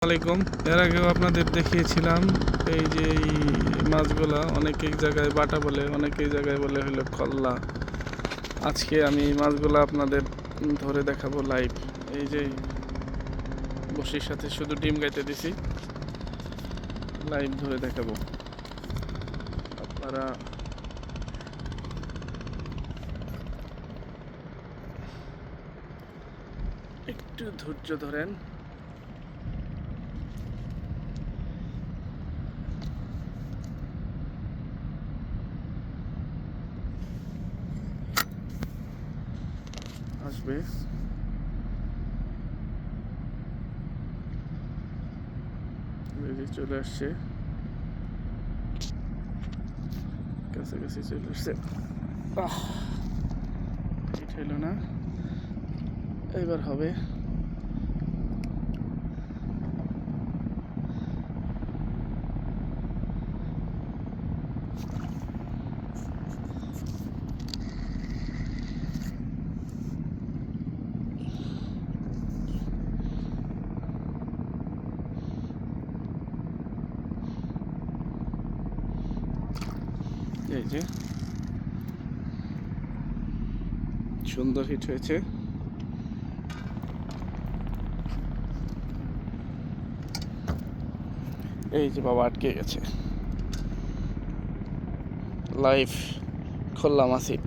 আলাইকুম। এর আগেও আপনাদের দেখিয়েছিলাম এই যে এই মাছগুলা অনেক জায়গায় বাটা বলে, অনেক জায়গায় বলে হলো কল্লা। আজকে আমি এই মাছগুলা আপনাদের ধরে দেখাবো লাইভ। এই যে বসির সাথে শুধু ডিম গাইতে দিছি, লাইভ ধরে দেখাবো। আপনারা একটু ধৈর্য ধরেন। আসবে চলে আসছে, কাছাকাছি চলে আসছে। হিট হইল না, এবার হবে। এই যে সুন্দর হিট হয়েছে। এই যে বাবা আটকে গেছে। লাইভ খুললাম সিট।